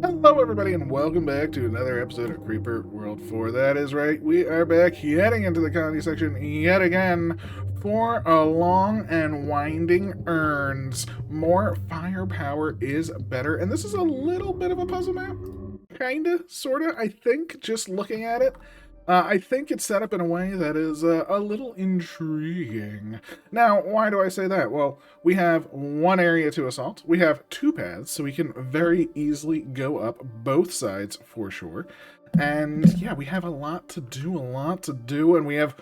Hello, everybody, and welcome back to another episode of Creeper World 4. That is right, we are back heading into the colony section yet again for a long and winding Erns. More firepower is better, and this is a little bit of a puzzle map. Kinda, sorta, I think, just looking at it. I think it's set up in a way that is a little intriguing. Now, why do I say that? Well, we have one area to assault. We have two paths, so we can very easily go up both sides for sure. And yeah, we have a lot to do, and we have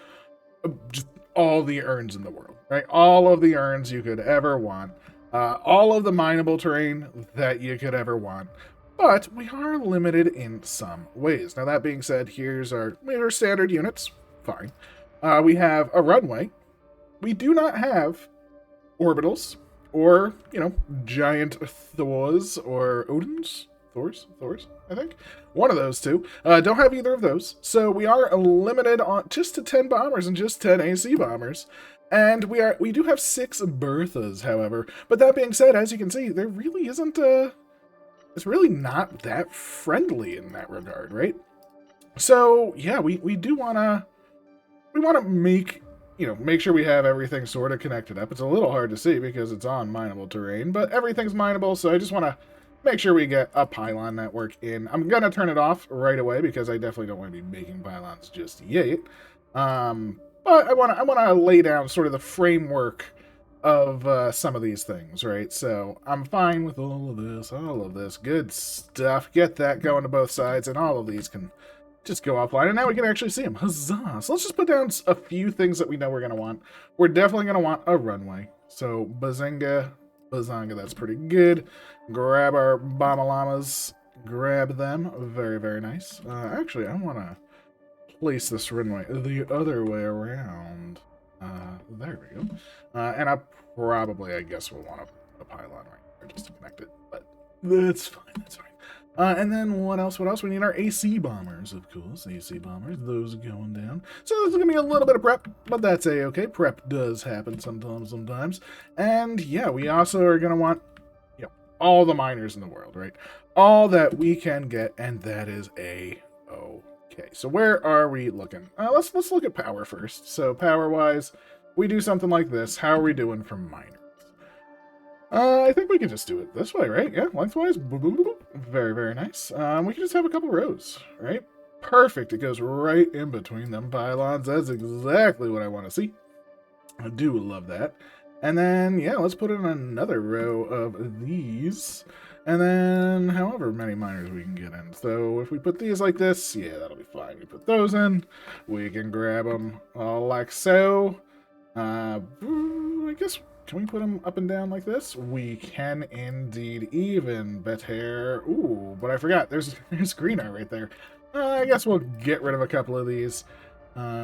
just all the urns in the world, right? All of the urns you could ever want. All of the mineable terrain that you could ever want. But we are limited in some ways. Now, that being said, here's our standard units. Fine. We have a runway. We do not have orbitals or, giant Thors or Odins. Thors, I think. One of those two. Don't have either of those. So we are limited on just to 10 bombers and just 10 AC bombers. And we do have 6 Berthas, however. But that being said, as you can see, there really isn't it's really not that friendly in that regard, right? So yeah, we do wanna make sure we have everything sort of connected up. It's a little hard to see because it's on mineable terrain, but everything's mineable, so I just want to make sure we get a pylon network in. I'm gonna turn it off right away because I definitely don't want to be making pylons just yet. But I wanna lay down sort of the framework of some of these things, right? So I'm fine with all of this. Good stuff. Get that going to both sides, and all of these can just go offline. And now we can actually see them. Huzzah! So let's just put down a few things that we know we're going to want. We're definitely going to want a runway. So bazanga, that's pretty good. Grab our Bomalamas. Grab them. Very, very nice. Actually, I want to place this runway the other way around. There we go. And I guess we'll want a pylon right here just to connect it, but that's fine, and then what else? We need our AC bombers, of course. AC bombers, those going down. So this is going to be a little bit of prep, but that's a-okay. Prep does happen sometimes. And yeah, we also are going to want, all the miners in the world, right? All that we can get, and that is a-okay. So where are we looking? Let's look at power first. So power-wise, we do something like this. How are we doing for miners? I think we can just do it this way, right? Yeah, lengthwise. Very, very nice. We can just have a couple rows, right? Perfect. It goes right in between them pylons. That's exactly what I want to see. I do love that. And then, yeah, let's put in another row of these. And then however many miners we can get in. So if we put these like this, yeah, that'll be fine. We put those in. We can grab them like so. I guess, can we put them up and down like this? We can indeed, even better. Ooh, but I forgot, there's green art right there. I guess we'll get rid of a couple of these.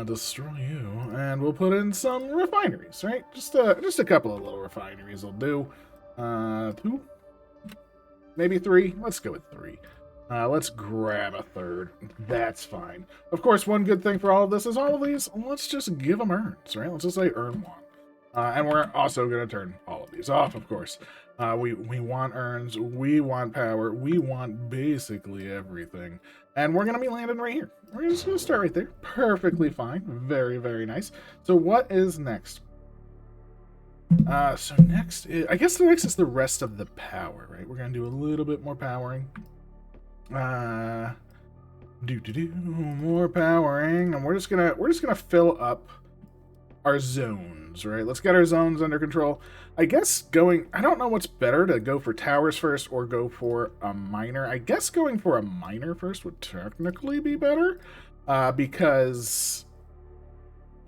Destroy you, and we'll put in some refineries, right? Just a couple of little refineries will do. 2, maybe 3. Let's go with 3. Let's grab a third. That's fine. Of course, one good thing for all of this is all of these, let's just give them Erns, right? Let's just say Earn 1. And we're also going to turn all of these off, of course. We want Erns, we want power, we want basically everything. And we're going to be landing right here. We're just going to start right there. Perfectly fine. Very, very nice. So what is next? So next, I guess the next is the rest of the power, right? We're going to do a little bit more powering. More powering, and we're just gonna fill up our zones, right? Let's get our zones under control. I guess I don't know what's better, to go for towers first or go for a miner. I guess going for a miner first would technically be better, because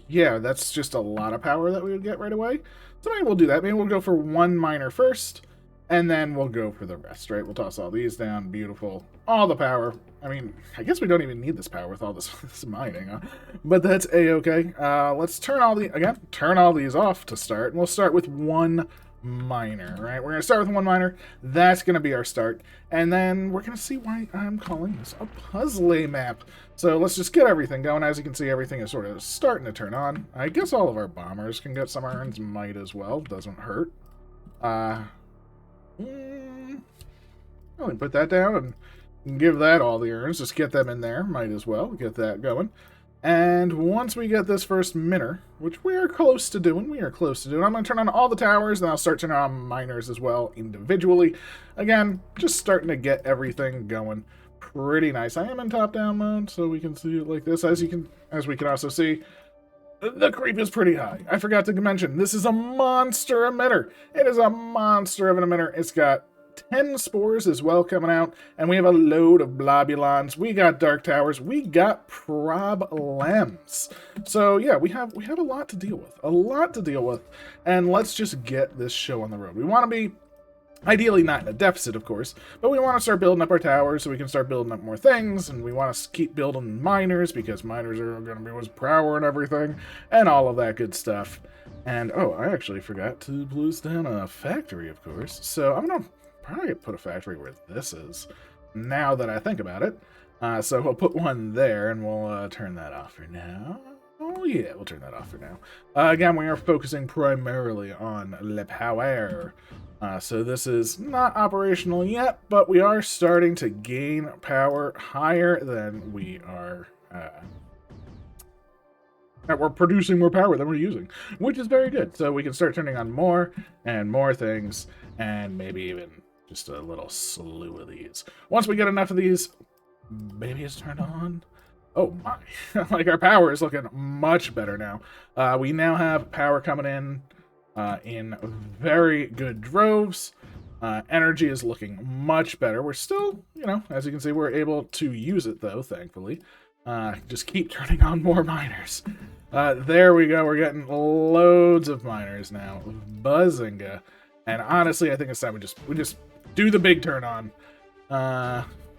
yeah, that's just a lot of power that we would get right away. So maybe we'll do that. Maybe we'll go for one miner first, and then we'll go for the rest, right? We'll toss all these down. Beautiful. All the power. I mean, I guess we don't even need this power with all this mining, huh? But that's a-okay. Let's turn all these off to start. And we'll start with one miner, right? We're going to start with one miner. That's going to be our start. And then we're going to see why I'm calling this a puzzle map. So let's just get everything going. As you can see, everything is sort of starting to turn on. I guess all of our bombers can get some Erns. Might as well. Doesn't hurt. Well, we put that down and give that all the Erns. Just get them in there. Might as well get that going. And once we get this first emitter, which we are close to doing, I'm going to turn on all the towers, and I'll start turning on miners as well individually. Again, just starting to get everything going pretty nice. I am in top-down mode, so we can see it like this. As we can also see, the creep is pretty high. I forgot to mention, this is a monster emitter. It is a monster of an emitter. It's got 10 spores as well coming out, and we have a load of blobulons. We got dark towers. We got problems. So yeah, we have a lot to deal with, and let's just get this show on the road. We want to be ideally not in a deficit, of course, but we want to start building up our towers so we can start building up more things, and we want to keep building miners because miners are going to be with power and everything, and all of that good stuff. And oh, I actually forgot to place down a factory, of course. So I'm gonna probably put a factory where this is, now that I think about it. So we'll put one there, and we'll turn that off for now. Oh yeah, we'll turn that off for now. Again, we are focusing primarily on le power. So this is not operational yet, but we are starting to gain power higher than we are... we're producing more power than we're using, which is very good. So we can start turning on more and more things, and maybe even just a little slew of these. Once we get enough of these, maybe it's turned on. Oh my, like our power is looking much better now. We now have power coming in very good droves. Energy is looking much better. We're still, as you can see, we're able to use it though, thankfully. Just keep turning on more miners. There we go. We're getting loads of miners now. Buzzinga. And honestly, I think it's time we just do the big turn on.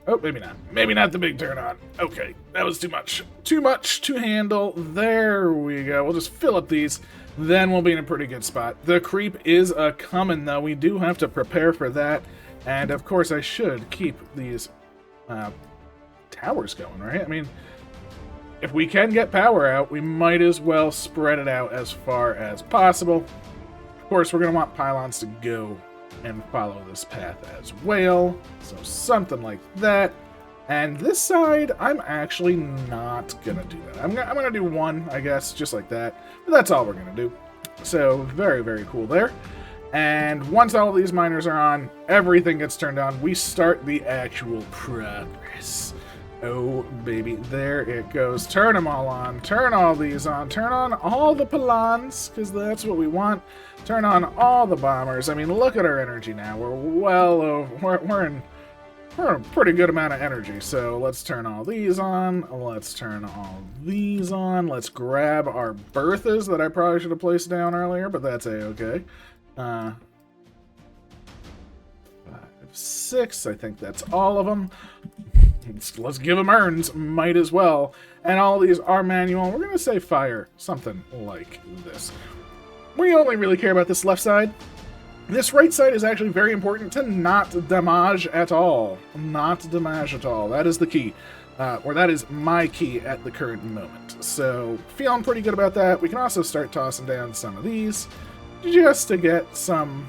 Oh, maybe not. Maybe not the big turn on. Okay, that was too much. Too much to handle. There we go. We'll just fill up these. Then we'll be in a pretty good spot. The creep is a-coming, though. We do have to prepare for that. And, of course, I should keep these towers going, right? I mean, if we can get power out, we might as well spread it out as far as possible. Of course, we're going to want pylons to go and follow this path as well. So something like that. And this side, I'm actually not going to do that. I'm going to do one, I guess, just like that. But that's all we're going to do. So very, very cool there. And once all of these miners are on, everything gets turned on. We start the actual progress. Oh, baby, there it goes. Turn them all on. Turn all these on. Turn on all the pylons, because that's what we want. Turn on all the bombers. I mean, look at our energy now. We're well over... We're in a pretty good amount of energy. So let's turn all these on. Let's turn all these on. Let's grab our Berthas that I probably should have placed down earlier, but that's a-okay. 5, 6, I think that's all of them. Let's give them Erns, might as well. And all these are manual. We're going to say fire, something like this. We only really care about this left side. This right side is actually very important to not damage at all. Not damage at all. That is the key. Or that is my key at the current moment. So, feeling pretty good about that. We can also start tossing down some of these just to get some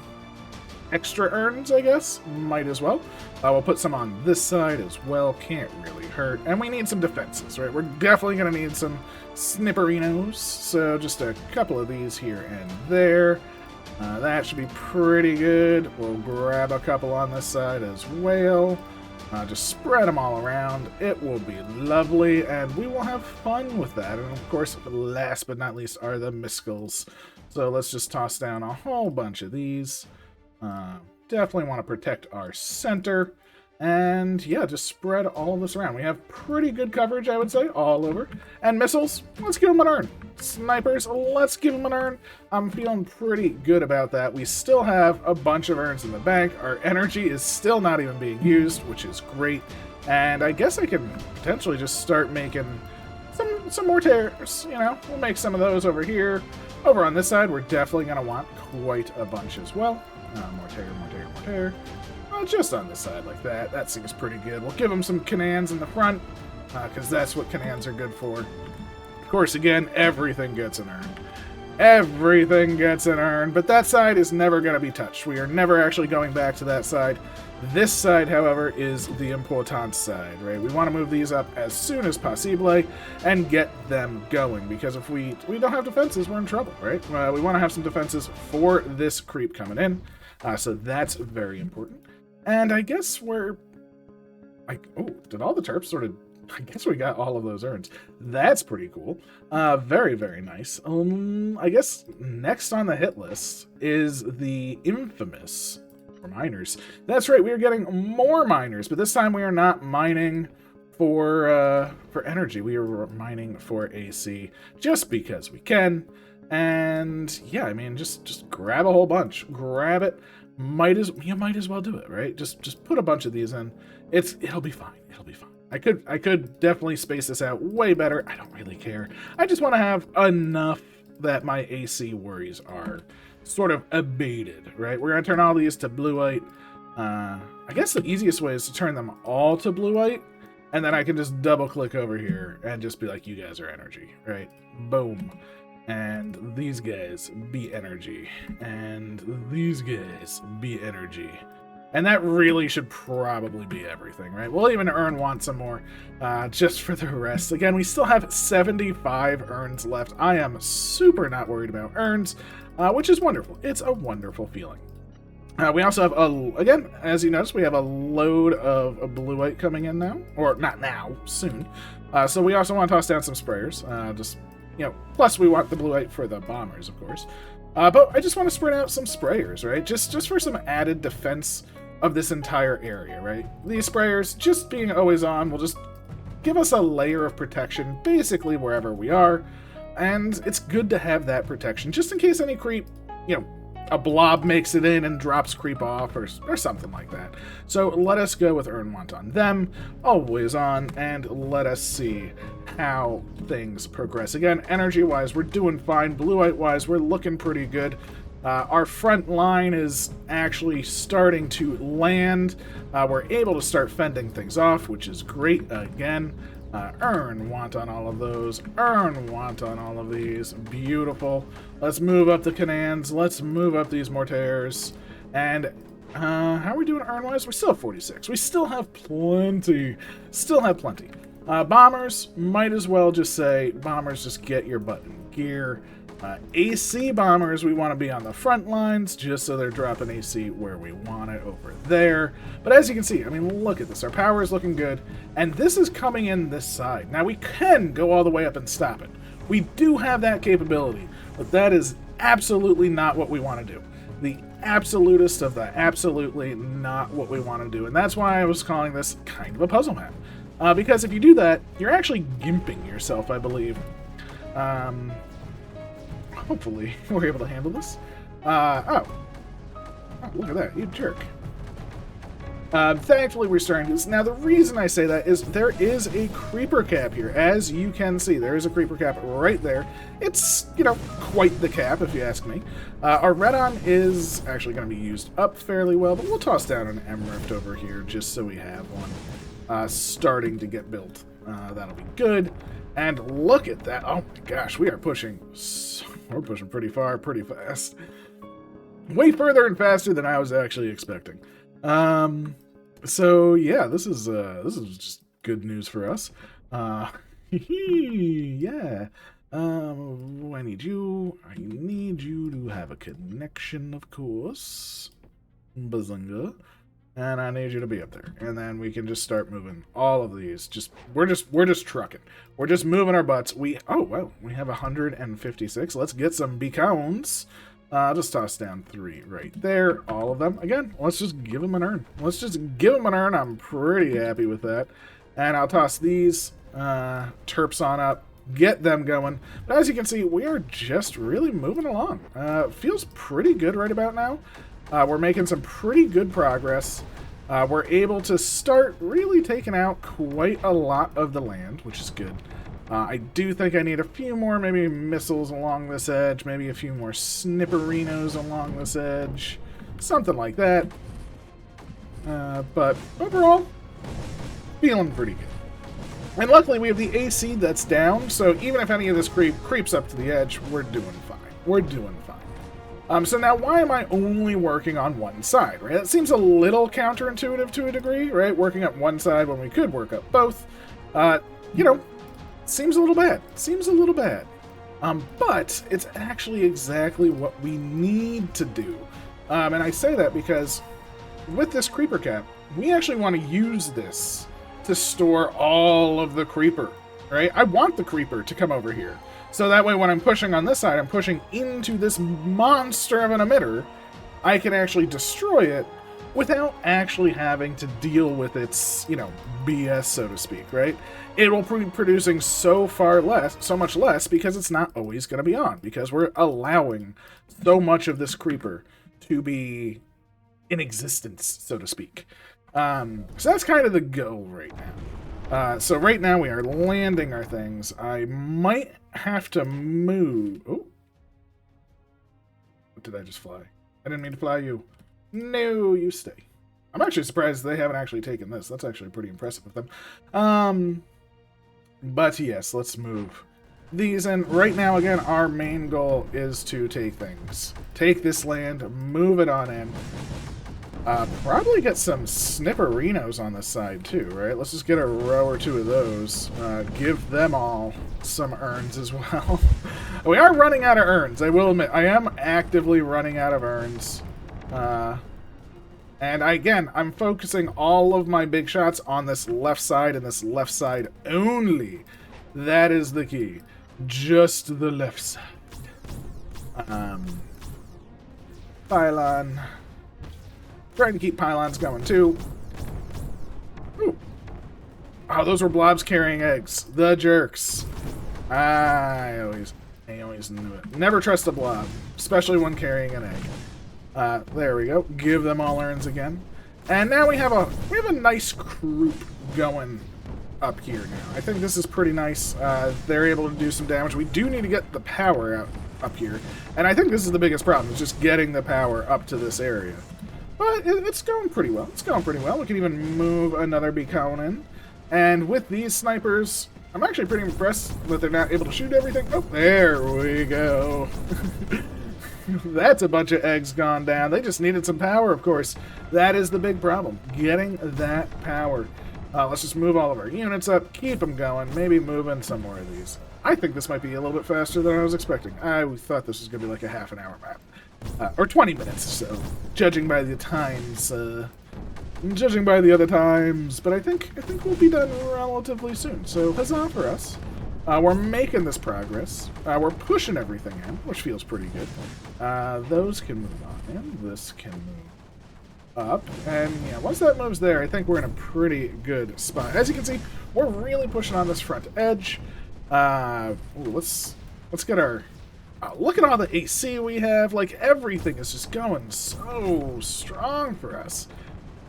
extra Erns, I guess. Might as well. We'll put some on this side as well. Can't really hurt. And we need some defenses, right? We're definitely going to need some snipperinos. So just a couple of these here and there. That should be pretty good. We'll grab a couple on this side as well. Just spread them all around. It will be lovely, and we will have fun with that. And of course, last but not least are the Miskels. So let's just toss down a whole bunch of these. Definitely want to protect our center. And yeah, just spread all of this around. We have pretty good coverage, I would say, all over. And missiles, let's give them an Ern. Snipers, let's give them an Ern. I'm feeling pretty good about that. We still have a bunch of Erns in the bank. Our energy is still not even being used, which is great. And I guess I can potentially just start making some mortars. We'll make some of those over here. Over on this side, we're definitely going to want quite a bunch as well. Mortar. Just on this side like that. That seems pretty good. We'll give them some cannons in the front, because that's what cannons are good for. Of course, again, everything gets an Ern. Everything gets an urn, but that side is never going to be touched. We are never actually going back to that side. This side, however, is the important side, right? We want to move these up as soon as possible and get them going, because if we don't have defenses, we're in trouble, right? We want to have some defenses for this creep coming in, so that's very important. And I guess we're... oh, did all the terps sort of... I guess we got all of those urns. That's pretty cool. Very, very nice. I guess next on the hit list is the infamous miners. That's right, we are getting more miners, but this time we are not mining for energy. We are mining for AC, just because we can. And yeah, I mean, just grab a whole bunch. Grab it. You might as well do it, right? Just put a bunch of these in. It'll be fine. It'll be fine. I could definitely space this out way better. I don't really care. I just want to have enough that my AC worries are sort of abated, right? We're going to turn all these to blue white. I guess the easiest way is to turn them all to blue white, and then I can just double click over here and just be like, you guys are energy, right? Boom. And these guys be energy. And these guys be energy. And that really should probably be everything, right? We'll even want some more just for the rest. Again, we still have 75 urns left. I am super not worried about urns, which is wonderful. It's a wonderful feeling. We also have, again, as you notice, we have a load of blue white coming in now. Or not now, soon. So we also want to toss down some sprayers. Plus we want the blue white for the bombers, of course. But I just want to spread out some sprayers, right? Just for some added defense of this entire area, right? These sprayers, just being always on, will just give us a layer of protection basically wherever we are. And it's good to have that protection, just in case any creep, a blob makes it in and drops creep off or something like that. So let us go with Ernwant on them, always on, and let us see how things progress. Again, energy-wise, we're doing fine. Blue-white-wise, we're looking pretty good. Our front line is actually starting to land. We're able to start fending things off, which is great. Again, Ernwant on all of those. Ernwant on all of these. Beautiful. Let's move up the cannons. Let's move up these mortars. And how are we doing Ern-wise? We still have 46. We still have plenty. Still have plenty. Bombers, might as well just say, bombers, just get your butt in gear. AC bombers, we want to be on the front lines, just so they're dropping AC where we want it over there. But as you can see, I mean, look at this. Our power is looking good, and this is coming in this side. Now, we can go all the way up and stop it. We do have that capability, but that is absolutely not what we want to do. The absolutist of the absolutely not what we want to do, and that's why I was calling this kind of a puzzle map. Because if you do that, you're actually gimping yourself, I believe. Hopefully, we're able to handle this. Oh, look at that, you jerk. Thankfully, we're starting to do this. Now, the reason I say that is there is a creeper cap here. As you can see, there is a creeper cap right there. It's, quite the cap, if you ask me. Our red-on is actually going to be used up fairly well, but we'll toss down an M-rift over here just so we have one starting to get built. That'll be good. And look at that. Oh my gosh, we're pushing pretty far, pretty fast. Way further and faster than I was actually expecting. So yeah, this is just good news for us. Yeah. I need you to have a connection, of course. Bazinga. And I need you to be up there. And then we can just start moving all of these. We're just trucking. We're just moving our butts. Oh, wow. We have 156. Let's get some beacons. I'll just toss down 3 right there. All of them. Again, let's just give them an urn. Let's just give them an urn. I'm pretty happy with that. And I'll toss these terps on up. Get them going. But as you can see, we are just really moving along. Feels pretty good right about now. We're making some pretty good progress. We're able to start really taking out quite a lot of the land, which is good. I do think I need a few more, maybe missiles along this edge, maybe a few more snipperinos along this edge, something like that. But overall, feeling pretty good. And luckily we have the AC that's down, so even if any of this creeps up to the edge, we're doing fine. We're doing fine. So now why am I only working on one side, right? That seems a little counterintuitive to a degree, right? Working up one side when we could work up both. You know, seems a little bad. Seems a little bad. But it's actually exactly what we need to do. And I say that because with this creeper cap, we actually want to use this to store all of the creeper, right? I want the creeper to come over here. So that way when I'm pushing on this side, I'm pushing into this monster of an emitter, I can actually destroy it without actually having to deal with its, you know, BS, so to speak, right? It will be producing so much less, because it's not always going to be on, because we're allowing so much of this creeper to be in existence, so to speak. So that's kind of the goal right now. So right now we are landing our things. I might have to move. Oh, what did I just fly? I didn't mean to fly you. No, you stay. I'm actually surprised they haven't actually taken this. That's actually pretty impressive of them. But yes, let's move these in. Right now, again, our main goal is to take things. Take this land, move it on in. Probably get some snipperinos on this side too, right? Let's just get a row or two of those. Give them all some Erns as well. We are running out of Erns, I will admit. I am actively running out of Erns. And again, I'm focusing all of my big shots on this left side and this left side only. That is the key. Just the left side. Pylon. Trying to keep pylons going too. Ooh. Oh, those were blobs carrying eggs. The jerks. I always knew it. Never trust a blob, especially when carrying an egg. There we go. Give them all Erns again. And now we have a nice group going up here now. I think this is pretty nice. They're able to do some damage. We do need to get the power out up here. And I think this is the biggest problem, is just getting the power up to this area. But it's going pretty well. It's going pretty well. We can even move another beacon in. And with these snipers, I'm actually pretty impressed that they're not able to shoot everything. Oh, there we go. That's a bunch of eggs gone down. They just needed some power, of course. That is the big problem, getting that power. Let's just move all of our units up, keep them going, maybe move in some more of these. I think this might be a little bit faster than I was expecting. I thought this was going to be like a half an hour map. Or 20 minutes or so, judging by the times. Judging by the other times. But I think we'll be done relatively soon. So huzzah for us. We're making this progress. We're pushing everything in, which feels pretty good. Those can move on in. This can move up. And yeah, once that moves there, I think we're in a pretty good spot. As you can see, we're really pushing on this front edge. Let's get our... look at all the AC we have. Like, everything is just going so strong for us.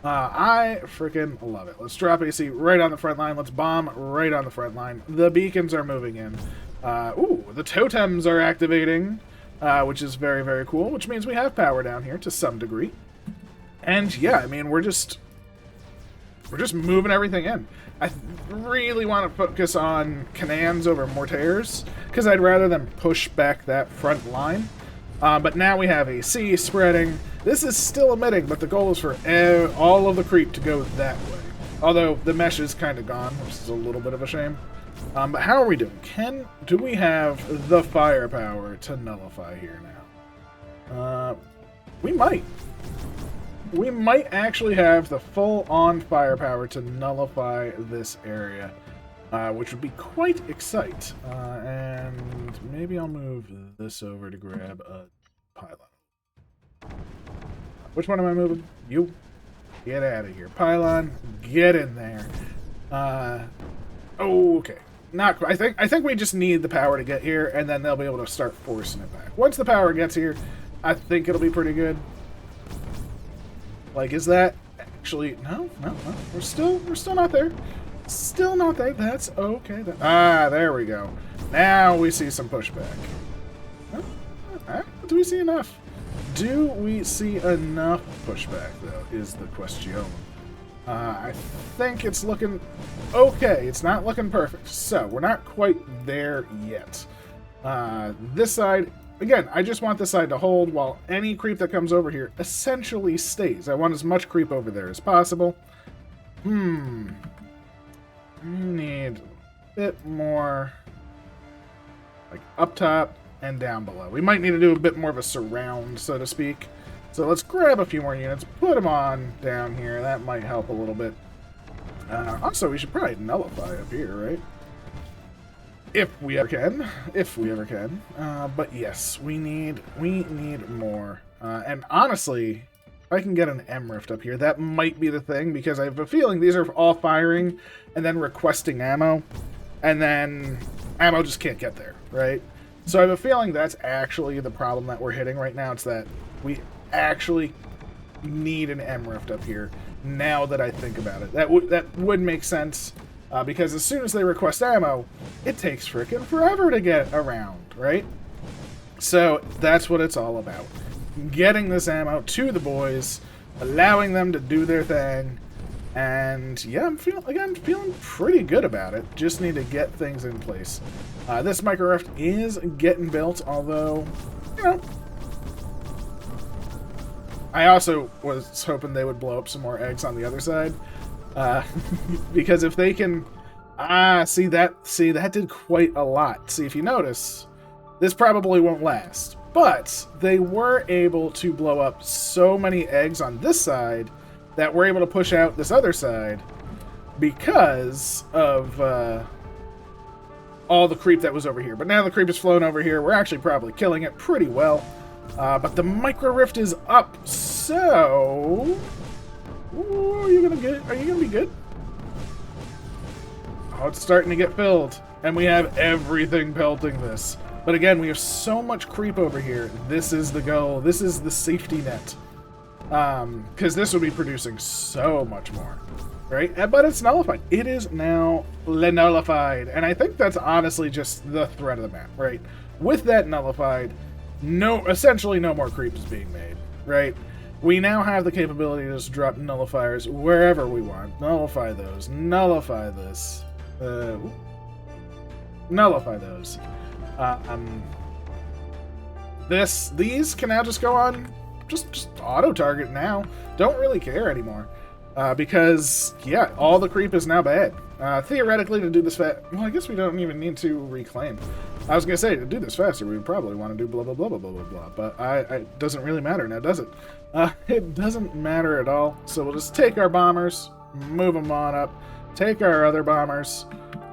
I freaking love it. Let's drop AC right on the front line. Let's bomb right on the front line. The beacons are moving in. The totems are activating, which is very, very cool, which means we have power down here to some degree. And yeah, I mean, we're just moving everything in. I really want to focus on cannons over mortars, because I'd rather them push back that front line. But now we have AC spreading. This is still emitting, but the goal is for all of the creep to go that way. Although the mesh is kind of gone, which is a little bit of a shame. But how are we doing? Do we have the firepower to nullify here now? We might. We might actually have the full-on firepower to nullify this area, which would be quite exciting. And maybe I'll move this over to grab a pylon. Which one am I moving? You. Get out of here. Pylon, get in there. Okay. Not quite. I think we just need the power to get here, and then they'll be able to start forcing it back. Once the power gets here, I think it'll be pretty good. Like, is that actually... No. We're still not there. Still not there. That's okay. There we go. Now we see some pushback. Do we see enough? Do we see enough pushback, though, is the question. I think it's looking okay. It's not looking perfect. So, we're not quite there yet. This side again, I just want this side to hold while any creep that comes over here essentially stays. I want as much creep over there as possible. We need a bit more, like, up top and down below. We might need to do a bit more of a surround, so to speak. So let's grab a few more units, put them on down here. That might help a little bit. Also, we should probably nullify up here, right? If we ever can. If we ever can. But yes, we need more. And honestly, if I can get an M rift up here, that might be the thing, because I have a feeling these are all firing and then requesting ammo, and then ammo just can't get there, right? So I have a feeling that's actually the problem that we're hitting right now. It's that we actually need an M rift up here, now that I think about it. That would make sense, because as soon as they request ammo, it takes frickin' forever to get around, right? So that's what it's all about. Getting this ammo to the boys, allowing them to do their thing, and yeah, I'm feeling pretty good about it. Just need to get things in place. This micro rift is getting built, although, you know, I also was hoping they would blow up some more eggs on the other side, because if they can, see that did quite a lot. See, if you notice, this probably won't last, but they were able to blow up so many eggs on this side that we're able to push out this other side because of all the creep that was over here. But now the creep has flown over here. We're actually probably killing it pretty well. But the micro rift is up, so ooh, are you gonna be good? Oh, it's starting to get filled, and we have everything pelting this. But again, we have so much creep over here. This is the goal. This is the safety net, because this would be producing so much more, right? But it's nullified. It is now nullified, and I think that's honestly just the threat of the map, right? With that nullified, essentially no more creep is being made, right? We now have the capability to just drop nullifiers wherever we want. Nullify those. Nullify this. Nullify those. These can now just go on, just auto target now. Don't really care anymore, because yeah, all the creep is now bad. Theoretically, to do this well, I guess we don't even need to reclaim. I was gonna say, to do this faster, we would probably want to do blah blah blah blah blah blah blah, but it doesn't really matter now, does it? It doesn't matter at all. So we'll just take our bombers, move them on up, take our other bombers,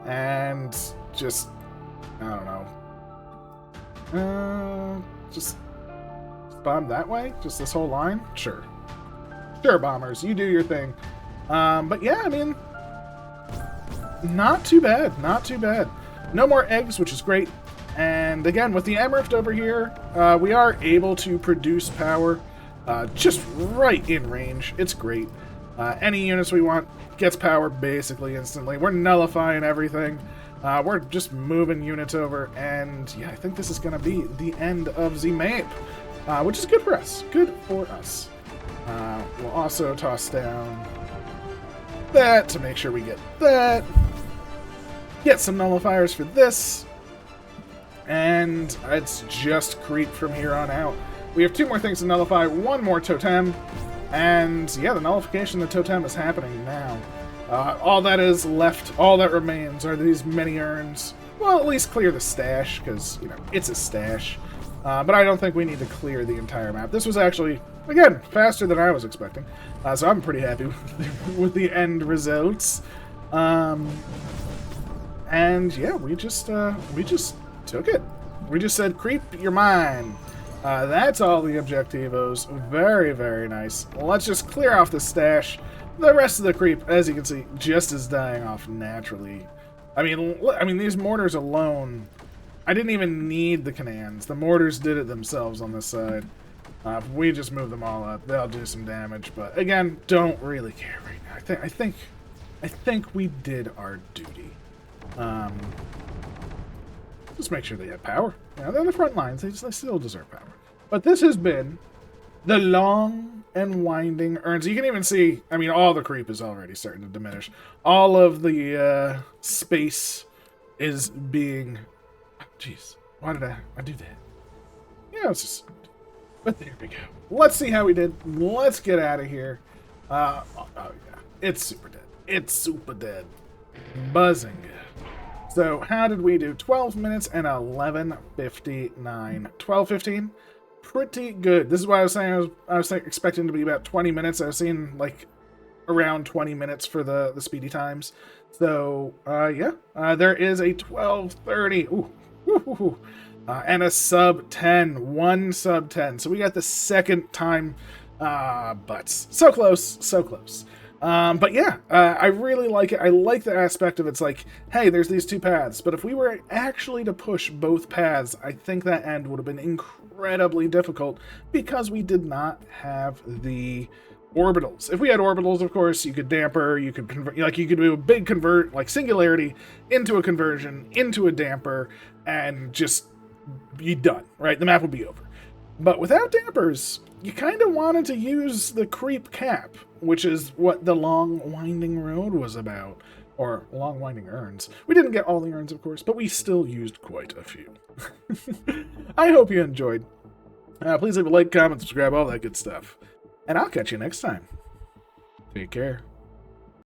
and just, I don't know, just bomb that way? Just this whole line? Sure. Sure, bombers, you do your thing. But yeah, I mean, not too bad, not too bad. No more eggs, which is great. And again, with the M rift over here, we are able to produce power just right in range. It's great. Any units we want gets power basically instantly. We're nullifying everything. We're just moving units over, and yeah, I think this is going to be the end of the map, which is good for us. Good for us. We'll also toss down that to make sure we get that. Get some nullifiers for this, and it's just creep from here on out. We have 2 more things to nullify, 1 more totem, and yeah, the nullification of the totem is happening now. All that is left, all that remains are these mini urns. Well, at least clear the stash, because, you know, it's a stash. But I don't think we need to clear the entire map. This was actually, again, faster than I was expecting. So I'm pretty happy with the end results. And yeah, we just took it. We just said, creep, you're mine. That's all the objectivos. Very, very nice. Let's just clear off the stash. The rest of the creep, as you can see, just is dying off naturally. I mean, these mortars alone, I didn't even need the cannons. The mortars did it themselves on this side. If we just move them all up, they'll do some damage. But again, don't really care right now. I think we did our duty. Just make sure they have power. You know, they're the front lines. They still deserve power. But this has been the long and winding Erns. You can even see, I mean, all the creep is already starting to diminish. All of the space is being... Jeez, why did I do that? Yeah, it's just, but there we go. Let's see how we did. Let's get out of here. Oh yeah, it's super dead. It's super dead. Buzzing. So how did we do? 12 minutes and 11:59. 12:15? Pretty good. This is why I was saying I was expecting to be about 20 minutes. I was seeing like around 20 minutes for the speedy times. So yeah, there is a 12:30. Ooh. And a sub 10. One sub 10. So we got the second time butts. So close, so close. But yeah, I really like it. I like the aspect of it's like, hey, there's these two paths. But if we were actually to push both paths, I think that end would have been incredibly difficult because we did not have the orbitals. If we had orbitals, of course, you could damper, you could convert, like you could do a big convert, like singularity into a conversion, into a damper, and just be done, right? The map would be over. But without dampers, you kind of wanted to use the creep cap, which is what the long winding road was about, or long winding urns. We didn't get all the urns, of course, but we still used quite a few. I hope you enjoyed. Please leave a like, comment, subscribe, all that good stuff. And I'll catch you next time. Take care.